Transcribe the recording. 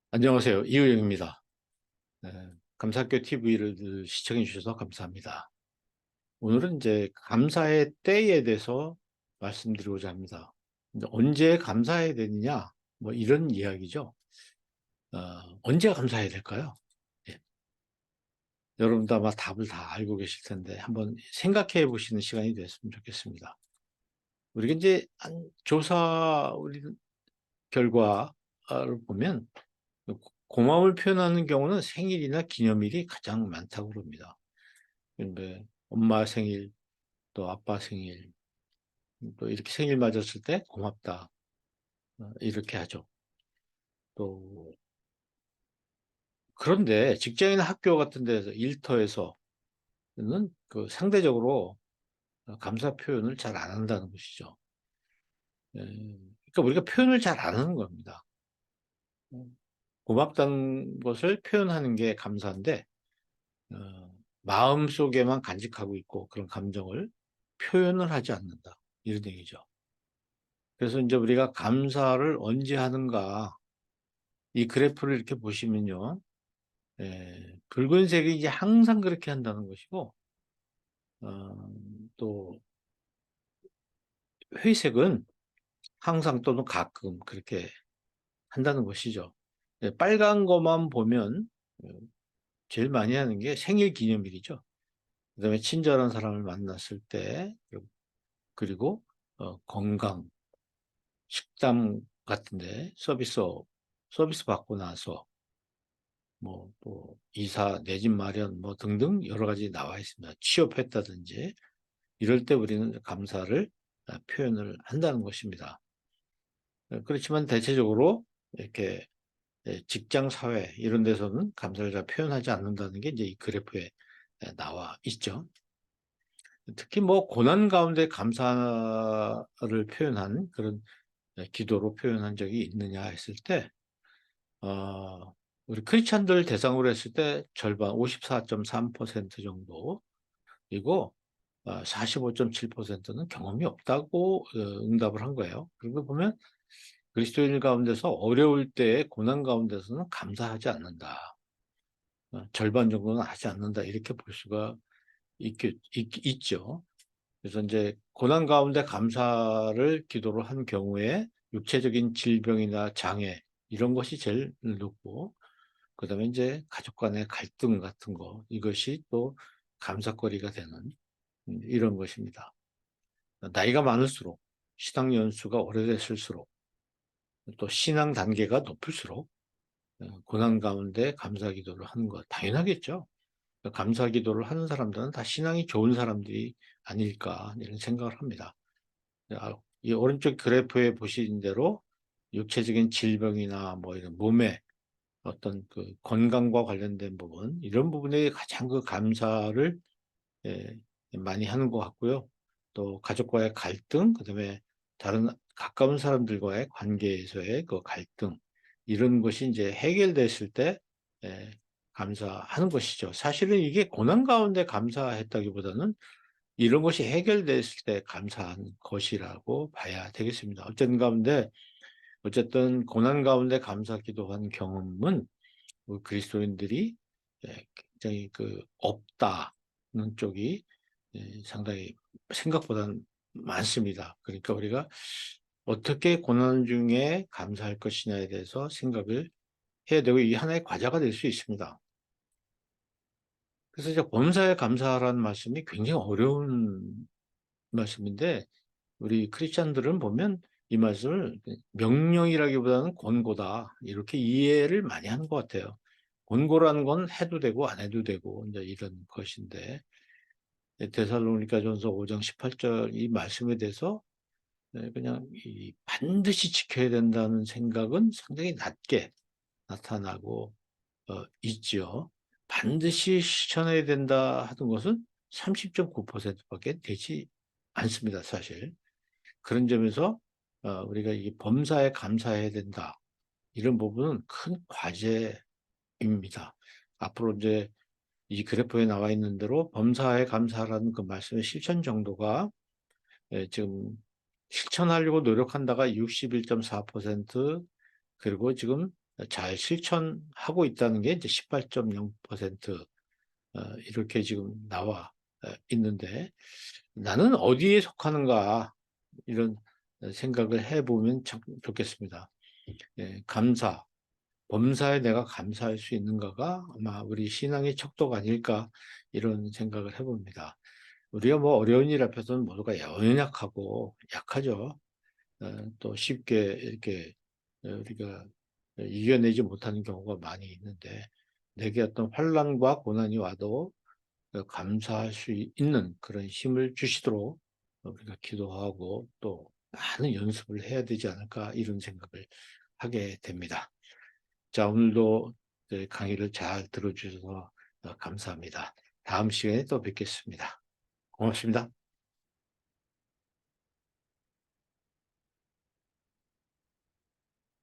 안녕하세요. 이의영입니다. 감사학교 TV를 시청해 주셔서 감사합니다. 오늘은 이제 감사의 때에 대해서 말씀드리고자 합니다. 이제 언제 감사해야 되느냐, 뭐 이런 이야기죠. 언제 감사해야 될까요? 예, 여러분도 아마 답을 다 알고 계실 텐데 한번 생각해 보시는 시간이 됐으면 좋겠습니다. 우리가 이제 우리 결과를 보면 고마움을 표현하는 경우는 생일이나 기념일이 가장 많다고 그럽니다. 근데 엄마 생일, 또 아빠 생일, 또 이렇게 생일 맞았을 때 고맙다. 이렇게 하죠. 또, 그런데 직장이나 학교 같은 데서 일터에서는 그 상대적으로 감사 표현을 잘 안 한다는 것이죠. 그러니까 우리가 표현을 잘 안 하는 겁니다. 고맙다는 것을 표현하는 게 감사인데, 마음속에만 간직하고 있고 그런 감정을 표현을 하지 않는다. 이런 얘기죠. 그래서 이제 우리가 감사를 언제 하는가, 이 그래프를 이렇게 보시면요. 붉은색이 이제 항상 그렇게 한다는 것이고, 어, 또 회색은 항상 또는 가끔 그렇게 한다는 것이죠. 빨간 것만 보면 어, 제일 많이 하는 게 생일 기념일이죠. 그다음에 친절한 사람을 만났을 때, 그리고 건강, 식당 같은데 서비스 받고 나서 뭐 또 이사, 내 집 마련 뭐 등등 여러 가지 나와 있습니다. 취업했다든지 이럴 때 우리는 감사를 표현을 한다는 것입니다. 그렇지만 대체적으로 이렇게 직장 사회 이런 데서는 감사를 잘 표현하지 않는다는 게 이제 이 그래프에 나와 있죠. 특히 뭐 고난 가운데 감사를 표현한 그런 기도로 표현한 적이 있느냐 했을 때 우리 크리스찬들 대상으로 했을 때 절반 54.3% 정도, 그리고 45.7%는 경험이 없다고 응답을 한 거예요. 그리고 보면 그리스도인 가운데서 어려울 때 고난 가운데서는 감사하지 않는다. 절반 정도는 하지 않는다. 이렇게 볼 수가 있죠. 그래서 이제 고난 가운데 감사를 기도로 한 경우에 육체적인 질병이나 장애 이런 것이 제일 높고, 그다음에 이제 가족 간의 갈등 같은 거, 이것이 또 감사거리가 되는 이런 것입니다. 나이가 많을수록, 신앙 연수가 오래됐을수록, 또 신앙 단계가 높을수록 고난 가운데 감사 기도를 하는 것 당연하겠죠. 감사 기도를 하는 사람들은 다 신앙이 좋은 사람들이 아닐까 이런 생각을 합니다. 이 오른쪽 그래프에 보신 대로 육체적인 질병이나 뭐 이런 몸의 어떤 그 건강과 관련된 부분, 이런 부분에 가장 그 감사를 예, 많이 하는 것 같고요. 또 가족과의 갈등, 그다음에 다른 가까운 사람들과의 관계에서의 그 갈등, 이런 것이 이제 해결됐을 때 예, 감사하는 것이죠. 사실은 이게 고난 가운데 감사했다기보다는 이런 것이 해결됐을 때 감사한 것이라고 봐야 되겠습니다. 어쨌든 고난 가운데 감사 기도한 경험은 우리 그리스도인들이 굉장히 그 없다는 쪽이 상당히 생각보다는 많습니다. 그러니까 우리가 어떻게 고난 중에 감사할 것이냐에 대해서 생각을 해야 되고, 이 하나의 과제가 될 수 있습니다. 그래서 이제 범사에 감사하라는 말씀이 굉장히 어려운 말씀인데, 우리 크리스찬들은 보면 이 말씀을 명령이라기보다는 권고다, 이렇게 이해를 많이 하는 것 같아요. 권고라는 건 해도 되고 안 해도 되고 이제 이런 것인데, 데살로니가전서 5장 18절 이 말씀에 대해서 그냥 반드시 지켜야 된다는 생각은 상당히 낮게 나타나고 있지요. 반드시 실천해야 된다 하던 것은 30.9%밖에 되지 않습니다, 사실. 그런 점에서 우리가 이 범사에 감사해야 된다, 이런 부분은 큰 과제입니다. 앞으로 이제 이 그래프에 나와 있는 대로 범사에 감사라는 그 말씀의 실천 정도가 지금 실천하려고 노력한다가 61.4%, 그리고 지금 잘 실천하고 있다는 게 이제 18.0% 이렇게 지금 나와 있는데, 나는 어디에 속하는가 이런 생각을 해보면 참 좋겠습니다. 예, 감사, 범사에 내가 감사할 수 있는가가 아마 우리 신앙의 척도가 아닐까 이런 생각을 해봅니다. 우리가 뭐 어려운 일 앞에서는 모두가 연약하고 약하죠. 또 쉽게 이렇게 우리가 이겨내지 못하는 경우가 많이 있는데, 내게 어떤 환난과 고난이 와도 감사할 수 있는 그런 힘을 주시도록 우리가 기도하고 또 많은 연습을 해야 되지 않을까 이런 생각을 하게 됩니다. 자, 오늘도 강의를 잘 들어주셔서 감사합니다. 다음 시간에 또 뵙겠습니다. 고맙습니다.